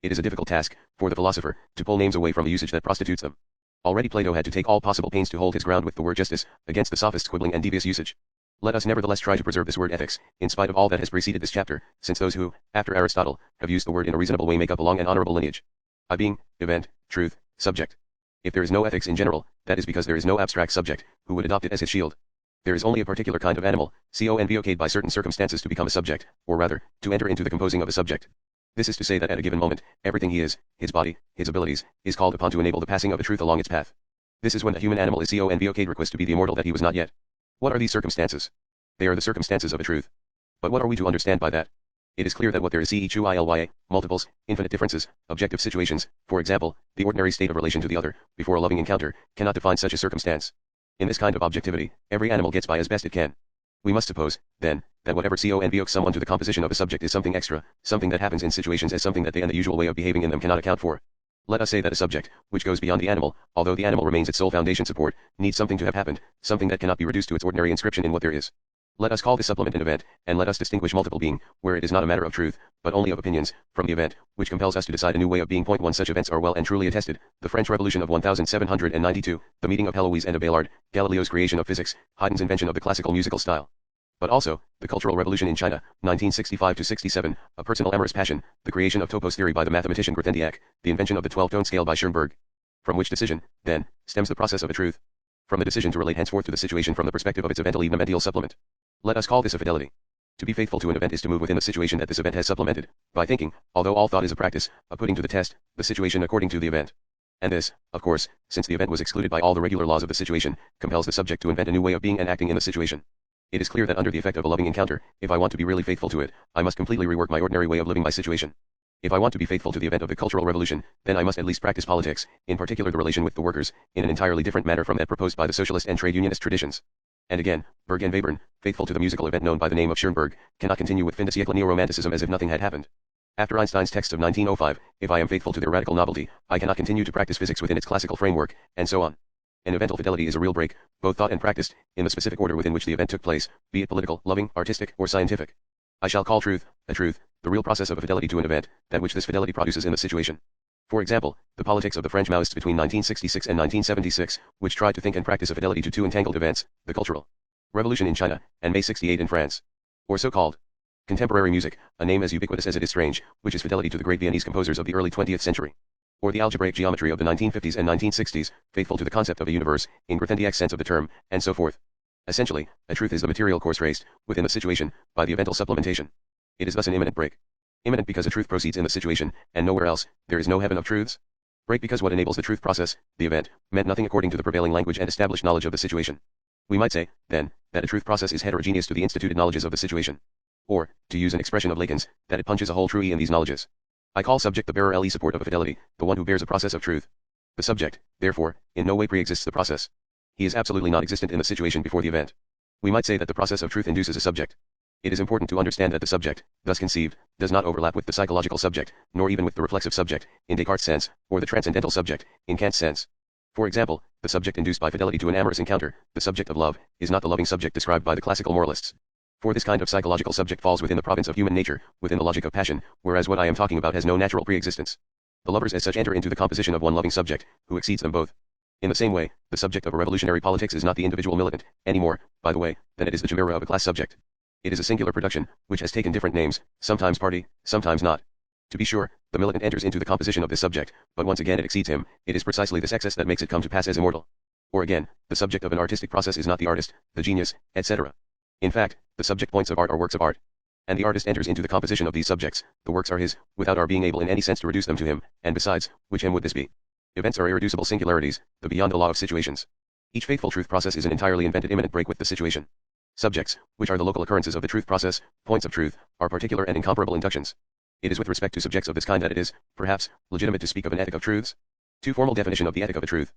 It is a difficult task, for the philosopher, to pull names away from a usage that prostitutes them. Already Plato had to take all possible pains to hold his ground with the word justice, against the sophists' quibbling and devious usage. Let us nevertheless try to preserve this word ethics, in spite of all that has preceded this chapter, since those who, after Aristotle, have used the word in a reasonable way make up a long and honorable lineage. I being, event, truth, subject. If there is no ethics in general, that is because there is no abstract subject, who would adopt it as his shield. There is only a particular kind of animal, convocate by certain circumstances to become a subject, or rather, to enter into the composing of a subject. This is to say that at a given moment, everything he is, his body, his abilities, is called upon to enable the passing of a truth along its path. This is when a human animal is convocate request to be the immortal that he was not yet. What are these circumstances? They are the circumstances of a truth. But what are we to understand by that? It is clear that what there is multiples, infinite differences, objective situations, for example, the ordinary state of relation to the other, before a loving encounter, cannot define such a circumstance. In this kind of objectivity, every animal gets by as best it can. We must suppose, then, that whatever convokes someone to the composition of a subject is something extra, something that happens in situations as something that they and the usual way of behaving in them cannot account for. Let us say that a subject, which goes beyond the animal, although the animal remains its sole foundation support, needs something to have happened, something that cannot be reduced to its ordinary inscription in what there is. Let us call this supplement an event, and let us distinguish multiple being, where it is not a matter of truth, but only of opinions, from the event, which compels us to decide a new way of being. Point 1 Such events are well and truly attested: the French Revolution of 1792, the meeting of Heloise and of Abelard, Galileo's creation of physics, Haydn's invention of the classical musical style. But also, the Cultural Revolution in China, 1965-67, a personal amorous passion, the creation of Topos theory by the mathematician Grothendieck, the invention of the 12-tone scale by Schoenberg. From which decision, then, stems the process of a truth. From the decision to relate henceforth to the situation from the perspective of its evential supplement. Let us call this a fidelity. To be faithful to an event is to move within the situation that this event has supplemented, by thinking, although all thought is a practice, of putting to the test, the situation according to the event. And this, of course, since the event was excluded by all the regular laws of the situation, compels the subject to invent a new way of being and acting in the situation. It is clear that under the effect of a loving encounter, if I want to be really faithful to it, I must completely rework my ordinary way of living my situation. If I want to be faithful to the event of the Cultural Revolution, then I must at least practice politics, in particular the relation with the workers, in an entirely different manner from that proposed by the socialist and trade unionist traditions. And again, Berg and Webern, faithful to the musical event known by the name of Schoenberg, cannot continue with fin de siècle neo-romanticism as if nothing had happened. After Einstein's texts of 1905, if I am faithful to their radical novelty, I cannot continue to practice physics within its classical framework, and so on. An evental fidelity is a real break, both thought and practiced, in the specific order within which the event took place, be it political, loving, artistic, or scientific. I shall call truth, a truth, the real process of a fidelity to an event, that which this fidelity produces in the situation. For example, the politics of the French Maoists between 1966 and 1976, which tried to think and practice a fidelity to two entangled events, the Cultural Revolution in China, and May 68 in France. Or so-called contemporary music, a name as ubiquitous as it is strange, which is fidelity to the great Viennese composers of the early 20th century. Or the algebraic geometry of the 1950s and 1960s, faithful to the concept of a universe, in Grothendieck's sense of the term, and so forth. Essentially, a truth is the material course raised, within the situation, by the evental supplementation. It is thus an imminent break. Imminent because a truth proceeds in the situation, and nowhere else, there is no heaven of truths. Break because what enables the truth process, the event, meant nothing according to the prevailing language and established knowledge of the situation. We might say, then, that a truth process is heterogeneous to the instituted knowledges of the situation. Or, to use an expression of Lacan's, that it punches a hole true in these knowledges. I call subject the bearer support of a fidelity, the one who bears a process of truth. The subject, therefore, in no way pre-exists the process. He is absolutely not existent in the situation before the event. We might say that the process of truth induces a subject. It is important to understand that the subject, thus conceived, does not overlap with the psychological subject, nor even with the reflexive subject, in Descartes' sense, or the transcendental subject, in Kant's sense. For example, the subject induced by fidelity to an amorous encounter, the subject of love, is not the loving subject described by the classical moralists. For this kind of psychological subject falls within the province of human nature, within the logic of passion, whereas what I am talking about has no natural pre-existence. The lovers as such enter into the composition of one loving subject, who exceeds them both. In the same way, the subject of a revolutionary politics is not the individual militant, any more, by the way, than it is the chimera of a class subject. It is a singular production, which has taken different names, sometimes party, sometimes not. To be sure, the militant enters into the composition of this subject, but once again it exceeds him. It is precisely this excess that makes it come to pass as immortal. Or again, the subject of an artistic process is not the artist, the genius, etc. In fact, the subject points of art are works of art. And the artist enters into the composition of these subjects, the works are his, without our being able in any sense to reduce them to him, and besides, which him would this be? Events are irreducible singularities, the beyond the law of situations. Each faithful truth process is an entirely invented imminent break with the situation. Subjects, which are the local occurrences of the truth process, points of truth, are particular and incomparable inductions. It is with respect to subjects of this kind that it is, perhaps, legitimate to speak of an ethic of truths. Two formal definition of the ethic of a truth.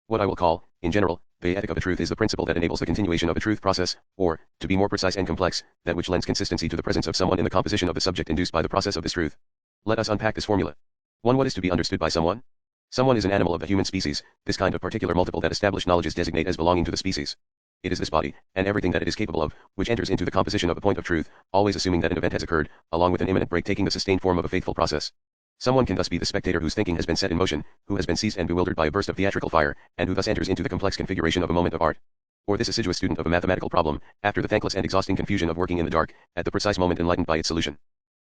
What I will call, in general, the ethic of a truth is the principle that enables the continuation of a truth process, or, to be more precise and complex, that which lends consistency to the presence of someone in the composition of the subject induced by the process of this truth. Let us unpack this formula. 1. What is to be understood by someone? Someone is an animal of the human species, this kind of particular multiple that established knowledges designate as belonging to the species. It is this body, and everything that it is capable of, which enters into the composition of a point of truth, always assuming that an event has occurred, along with an imminent break taking the sustained form of a faithful process. Someone can thus be the spectator whose thinking has been set in motion, who has been seized and bewildered by a burst of theatrical fire, and who thus enters into the complex configuration of a moment of art. Or this assiduous student of a mathematical problem, after the thankless and exhausting confusion of working in the dark, at the precise moment enlightened by its solution.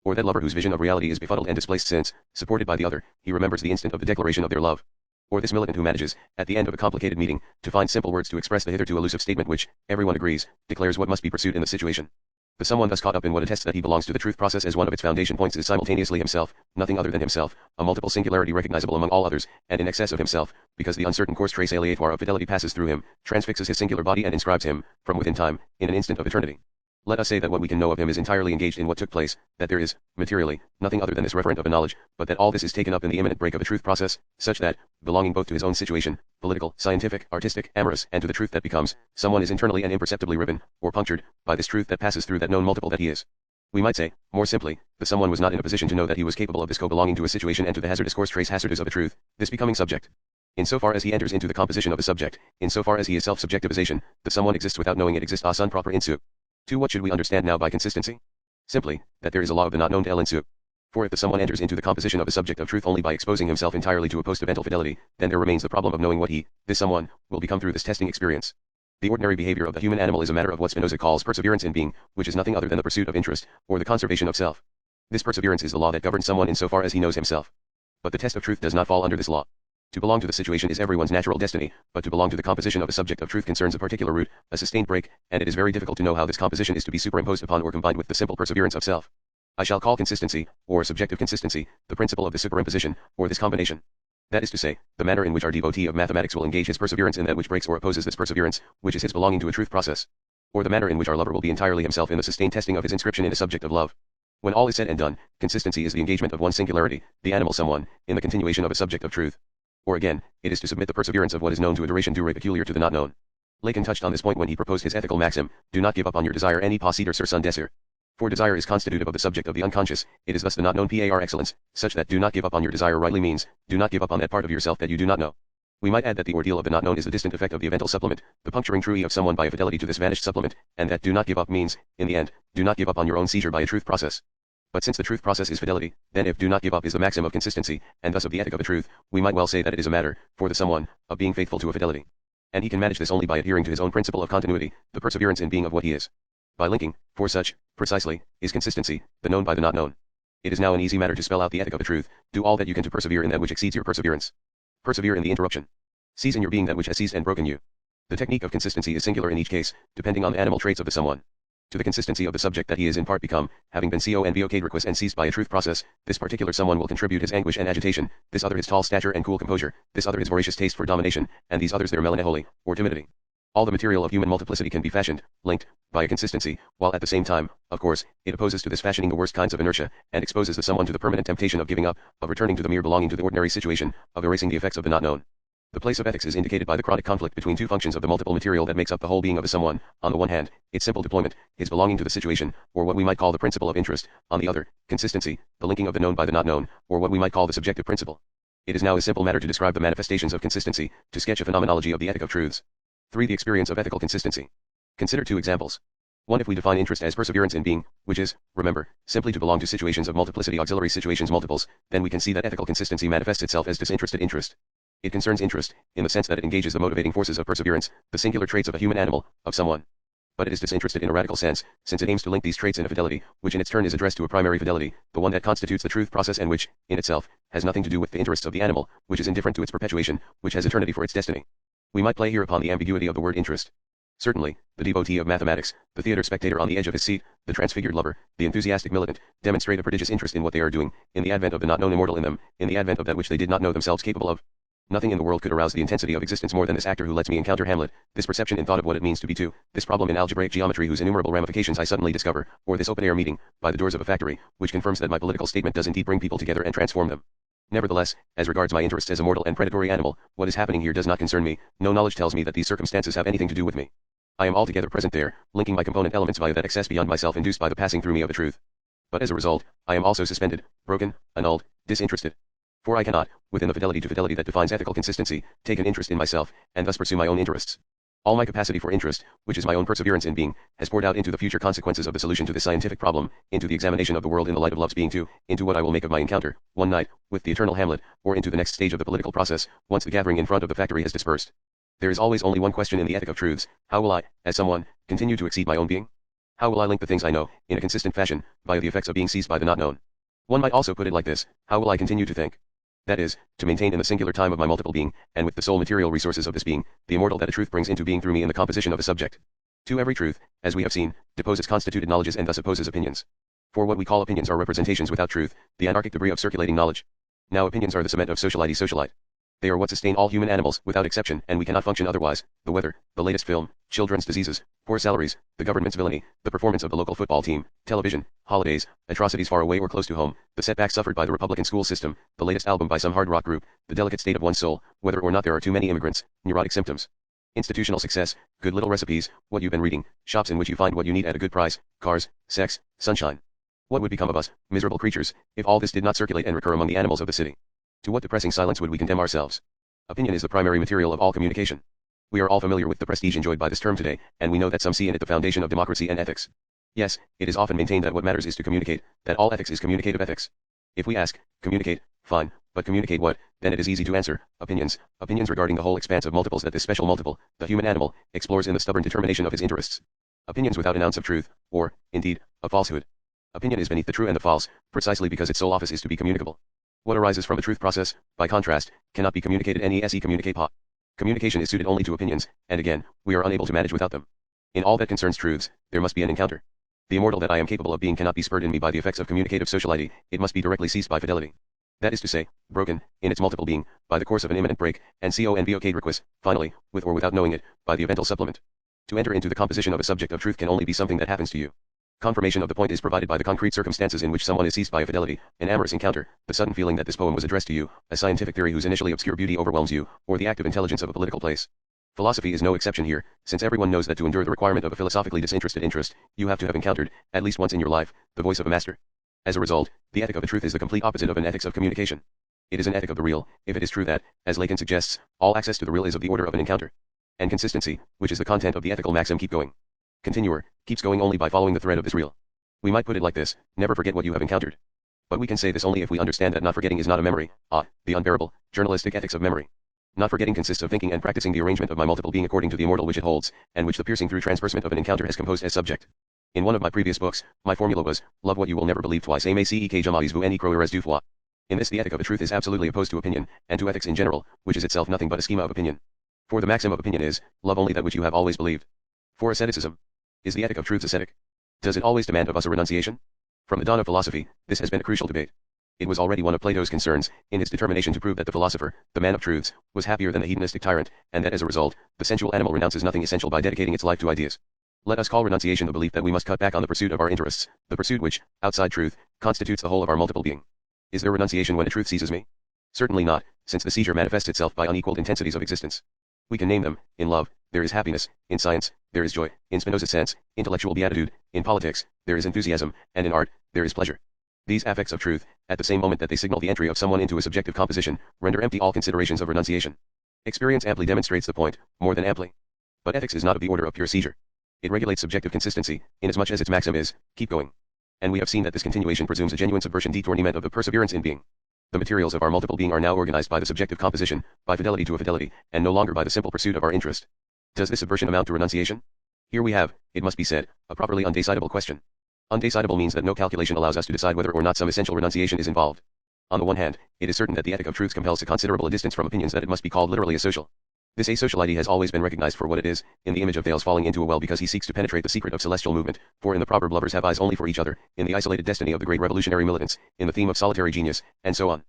Or that lover whose vision of reality is befuddled and displaced since, supported by the other, he remembers the instant of the declaration of their love. Or this militant who manages, at the end of a complicated meeting, to find simple words to express the hitherto elusive statement which, everyone agrees, declares what must be pursued in the situation. The someone thus caught up in what attests that he belongs to the truth process as one of its foundation points is simultaneously himself, nothing other than himself, a multiple singularity recognizable among all others, and in excess of himself, because the uncertain course trace aleatoire of fidelity passes through him, transfixes his singular body and inscribes him, from within time, in an instant of eternity. Let us say that what we can know of him is entirely engaged in what took place, that there is, materially, nothing other than this referent of a knowledge, but that all this is taken up in the imminent break of a truth process, such that, belonging both to his own situation, political, scientific, artistic, amorous, and to the truth that becomes, someone is internally and imperceptibly riven, or punctured, by this truth that passes through that known multiple that he is. We might say, more simply, the someone was not in a position to know that he was capable of this co-belonging to a situation and to the hazardous course trace hazardous of a truth, this becoming subject. In so far as he enters into the composition of a subject, in so far as he is self-subjectivization, the someone exists without knowing it exists a son propre in su. To what should we understand now by consistency? Simply, that there is a law of the not known to el in su. For if the someone enters into the composition of a subject of truth only by exposing himself entirely to a post-evental fidelity, then there remains the problem of knowing what he, this someone, will become through this testing experience. The ordinary behavior of the human animal is a matter of what Spinoza calls perseverance in being, which is nothing other than the pursuit of interest, or the conservation of self. This perseverance is the law that governs someone in so far as he knows himself. But the test of truth does not fall under this law. To belong to the situation is everyone's natural destiny, but to belong to the composition of a subject of truth concerns a particular root, a sustained break, and it is very difficult to know how this composition is to be superimposed upon or combined with the simple perseverance of self. I shall call consistency, or subjective consistency, the principle of the superimposition, or this combination. That is to say, the manner in which our devotee of mathematics will engage his perseverance in that which breaks or opposes this perseverance, which is his belonging to a truth process. Or the manner in which our lover will be entirely himself in the sustained testing of his inscription in a subject of love. When all is said and done, consistency is the engagement of one singularity, the animal someone, in the continuation of a subject of truth. Or again, it is to submit the perseverance of what is known to a duration due peculiar to the not known. Lacan touched on this point when he proposed his ethical maxim, do not give up on your desire any pas ceder sur son désir. For desire is constitutive of the subject of the unconscious, it is thus the not known par excellence, such that do not give up on your desire rightly means, do not give up on that part of yourself that you do not know. We might add that the ordeal of the not known is the distant effect of the evental supplement, the puncturing truly of someone by a fidelity to this vanished supplement, and that do not give up means, in the end, do not give up on your own seizure by a truth process. But since the truth process is fidelity, then if do not give up is the maxim of consistency, and thus of the ethic of a truth, we might well say that it is a matter, for the someone, of being faithful to a fidelity. And he can manage this only by adhering to his own principle of continuity, the perseverance in being of what he is. By linking, for such, precisely, is consistency, the known by the not known. It is now an easy matter to spell out the ethic of a truth, do all that you can to persevere in that which exceeds your perseverance. Persevere in the interruption. Seize in your being that which has seized and broken you. The technique of consistency is singular in each case, depending on the animal traits of the someone. To the consistency of the subject that he is in part become, having been co-and request and seized by a truth process, this particular someone will contribute his anguish and agitation, this other his tall stature and cool composure, this other his voracious taste for domination, and these others their melancholy, or timidity. All the material of human multiplicity can be fashioned, linked, by a consistency, while at the same time, of course, it opposes to this fashioning the worst kinds of inertia, and exposes the someone to the permanent temptation of giving up, of returning to the mere belonging to the ordinary situation, of erasing the effects of the not known. The place of ethics is indicated by the chronic conflict between two functions of the multiple material that makes up the whole being of a someone, on the one hand, its simple deployment, his belonging to the situation, or what we might call the principle of interest, on the other, consistency, the linking of the known by the not known, or what we might call the subjective principle. It is now a simple matter to describe the manifestations of consistency, to sketch a phenomenology of the ethic of truths. 3. The experience of ethical consistency. Consider two examples. 1. If we define interest as perseverance in being, which is, remember, simply to belong to situations of multiplicity auxiliary situations multiples, then we can see that ethical consistency manifests itself as disinterested interest. It concerns interest, in the sense that it engages the motivating forces of perseverance, the singular traits of a human animal, of someone. But it is disinterested in a radical sense, since it aims to link these traits in a fidelity, which in its turn is addressed to a primary fidelity, the one that constitutes the truth process and which, in itself, has nothing to do with the interests of the animal, which is indifferent to its perpetuation, which has eternity for its destiny. We might play here upon the ambiguity of the word interest. Certainly, the devotee of mathematics, the theater spectator on the edge of his seat, the transfigured lover, the enthusiastic militant, demonstrate a prodigious interest in what they are doing, in the advent of the not known immortal in them, in the advent of that which they did not know themselves capable of. Nothing in the world could arouse the intensity of existence more than this actor who lets me encounter Hamlet, this perception in thought of what it means to be two, this problem in algebraic geometry whose innumerable ramifications I suddenly discover, or this open-air meeting, by the doors of a factory, which confirms that my political statement does indeed bring people together and transform them. Nevertheless, as regards my interests as a mortal and predatory animal, what is happening here does not concern me, no knowledge tells me that these circumstances have anything to do with me. I am altogether present there, linking my component elements via that excess beyond myself induced by the passing through me of a truth. But as a result, I am also suspended, broken, annulled, disinterested. For I cannot, within the fidelity to fidelity that defines ethical consistency, take an interest in myself, and thus pursue my own interests. All my capacity for interest, which is my own perseverance in being, has poured out into the future consequences of the solution to this scientific problem, into the examination of the world in the light of love's being too, into what I will make of my encounter, one night, with the eternal Hamlet, or into the next stage of the political process, once the gathering in front of the factory has dispersed. There is always only one question in the ethic of truths: how will I, as someone, continue to exceed my own being? How will I link the things I know, in a consistent fashion, via the effects of being seized by the not known? One might also put it like this: how will I continue to think? That is, to maintain in the singular time of my multiple being, and with the sole material resources of this being, the immortal that a truth brings into being through me in the composition of a subject. To every truth, as we have seen, deposes constituted knowledges and thus opposes opinions. For what we call opinions are representations without truth, the anarchic debris of circulating knowledge. Now opinions are the cement of socialite. They are what sustain all human animals, without exception, and we cannot function otherwise. The weather, the latest film, children's diseases, poor salaries, the government's villainy, the performance of the local football team, television, holidays, atrocities far away or close to home, the setbacks suffered by the Republican school system, the latest album by some hard rock group, the delicate state of one's soul, whether or not there are too many immigrants, neurotic symptoms. Institutional success, good little recipes, what you've been reading, shops in which you find what you need at a good price, cars, sex, sunshine. What would become of us, miserable creatures, if all this did not circulate and recur among the animals of the city? To what depressing silence would we condemn ourselves? Opinion is the primary material of all communication. We are all familiar with the prestige enjoyed by this term today, and we know that some see in it the foundation of democracy and ethics. Yes, it is often maintained that what matters is to communicate, that all ethics is communicative ethics. If we ask, communicate, fine, but communicate what, then it is easy to answer: opinions regarding the whole expanse of multiples that this special multiple, the human animal, explores in the stubborn determination of his interests. Opinions without an ounce of truth, or, indeed, of falsehood. Opinion is beneath the true and the false, precisely because its sole office is to be communicable. What arises from the truth process, by contrast, cannot be communicated NESE communicate pa. Communication is suited only to opinions, and again, we are unable to manage without them. In all that concerns truths, there must be an encounter. The immortal that I am capable of being cannot be spurred in me by the effects of communicative sociality, it must be directly seized by fidelity. That is to say, broken, in its multiple being, by the course of an imminent break, and convocatriquis, finally, with or without knowing it, by the eventual supplement. To enter into the composition of a subject of truth can only be something that happens to you. Confirmation of the point is provided by the concrete circumstances in which someone is seized by a fidelity, an amorous encounter, the sudden feeling that this poem was addressed to you, a scientific theory whose initially obscure beauty overwhelms you, or the active intelligence of a political place. Philosophy is no exception here, since everyone knows that to endure the requirement of a philosophically disinterested interest, you have to have encountered, at least once in your life, the voice of a master. As a result, the ethic of the truth is the complete opposite of an ethics of communication. It is an ethic of the real, if it is true that, as Lacan suggests, all access to the real is of the order of an encounter. And consistency, which is the content of the ethical maxim keep going. Continuer, keeps going only by following the thread of this real. We might put it like this: never forget what you have encountered. But we can say this only if we understand that not forgetting is not a memory, the unbearable, journalistic ethics of memory. Not forgetting consists of thinking and practicing the arrangement of my multiple being according to the immortal which it holds, and which the piercing through transversement of an encounter has composed as subject. In one of my previous books, my formula was, love what you will never believe twice, aimez que jamais vous n'y croirez deux fois. In this the ethic of a truth is absolutely opposed to opinion, and to ethics in general, which is itself nothing but a schema of opinion. For the maxim of opinion is, love only that which you have always believed. For asceticism, is the ethic of truth ascetic? Does it always demand of us a renunciation? From the dawn of philosophy, this has been a crucial debate. It was already one of Plato's concerns, in his determination to prove that the philosopher, the man of truths, was happier than the hedonistic tyrant, and that as a result, the sensual animal renounces nothing essential by dedicating its life to ideas. Let us call renunciation the belief that we must cut back on the pursuit of our interests, the pursuit which, outside truth, constitutes the whole of our multiple being. Is there renunciation when a truth seizes me? Certainly not, since the seizure manifests itself by unequaled intensities of existence. We can name them: in love, there is happiness; in science, there is joy; in Spinoza's sense, intellectual beatitude; in politics, there is enthusiasm; and in art, there is pleasure. These affects of truth, at the same moment that they signal the entry of someone into a subjective composition, render empty all considerations of renunciation. Experience amply demonstrates the point, more than amply. But ethics is not of the order of pure seizure. It regulates subjective consistency, inasmuch as its maxim is, keep going. And we have seen that this continuation presumes a genuine subversion detournement of the perseverance in being. The materials of our multiple being are now organized by the subjective composition, by fidelity to a fidelity, and no longer by the simple pursuit of our interest. Does this subversion amount to renunciation? Here we have, it must be said, a properly undecidable question. Undecidable means that no calculation allows us to decide whether or not some essential renunciation is involved. On the one hand, it is certain that the ethic of truth compels so considerable a distance from opinions that it must be called literally asocial. This asociality has always been recognized for what it is, in the image of Thales falling into a well because he seeks to penetrate the secret of celestial movement, for in the proverb lovers have eyes only for each other, in the isolated destiny of the great revolutionary militants, in the theme of solitary genius, and so on.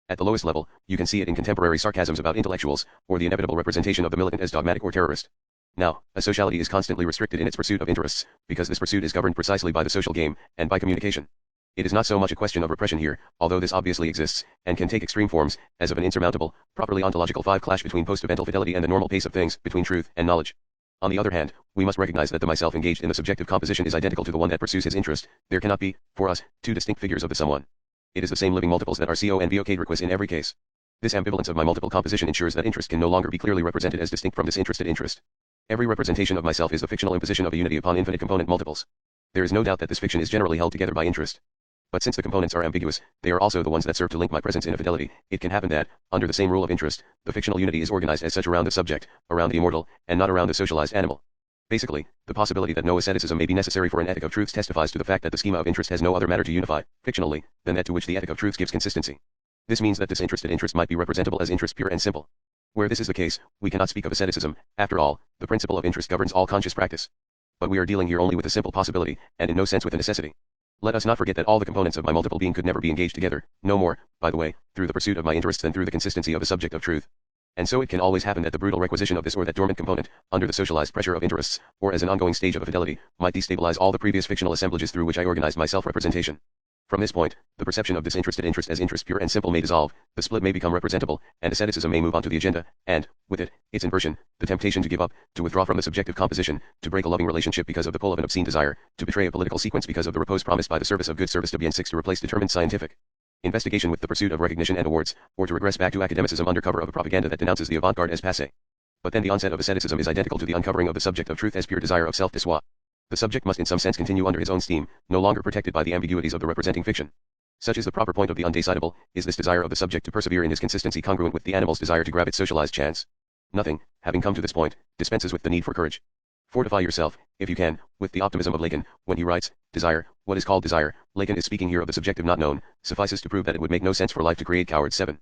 At the lowest level, you can see it in contemporary sarcasms about intellectuals, or the inevitable representation of the militant as dogmatic or terrorist. Now, asociality is constantly restricted in its pursuit of interests, because this pursuit is governed precisely by the social game, and by communication. It is not so much a question of repression here, although this obviously exists, and can take extreme forms, as of an insurmountable, properly ontological clash between post-evental fidelity and the normal pace of things, between truth and knowledge. On the other hand, we must recognize that the myself engaged in the subjective composition is identical to the one that pursues his interest. There cannot be, for us, two distinct figures of the someone. It is the same living multiples that are convocatriquis in every case. This ambivalence of my multiple composition ensures that interest can no longer be clearly represented as distinct from disinterested interest. Every representation of myself is the fictional imposition of a unity upon infinite component multiples. There is no doubt that this fiction is generally held together by interest. But since the components are ambiguous, they are also the ones that serve to link my presence in a fidelity. It can happen that, under the same rule of interest, the fictional unity is organized as such around the subject, around the immortal, and not around the socialized animal. Basically, the possibility that no asceticism may be necessary for an ethic of truths testifies to the fact that the schema of interest has no other matter to unify, fictionally, than that to which the ethic of truths gives consistency. This means that disinterested interest might be representable as interest pure and simple. Where this is the case, we cannot speak of asceticism. After all, the principle of interest governs all conscious practice. But we are dealing here only with a simple possibility, and in no sense with a necessity. Let us not forget that all the components of my multiple being could never be engaged together, no more, by the way, through the pursuit of my interests than through the consistency of a subject of truth. And so it can always happen that the brutal requisition of this or that dormant component, under the socialized pressure of interests, or as an ongoing stage of a fidelity, might destabilize all the previous fictional assemblages through which I organized my self-representation. From this point, the perception of disinterested interest as interest pure and simple may dissolve, the split may become representable, and asceticism may move on to the agenda, and, with it, its inversion, the temptation to give up, to withdraw from the subjective composition, to break a loving relationship because of the pull of an obscene desire, to betray a political sequence because of the repose promised by the service of good service to be to replace determined scientific investigation with the pursuit of recognition and awards, or to regress back to academicism under cover of a propaganda that denounces the avant-garde as passé. But then the onset of asceticism is identical to the uncovering of the subject of truth as pure desire of self-dissuade. The subject must in some sense continue under his own steam, no longer protected by the ambiguities of the representing fiction. Such is the proper point of the undecidable, is this desire of the subject to persevere in his consistency congruent with the animal's desire to grab its socialized chance? Nothing, having come to this point, dispenses with the need for courage. Fortify yourself, if you can, with the optimism of Lacan, when he writes, desire, what is called desire, Lacan is speaking here of the subjective not known, suffices to prove that it would make no sense for life to create cowards. 7.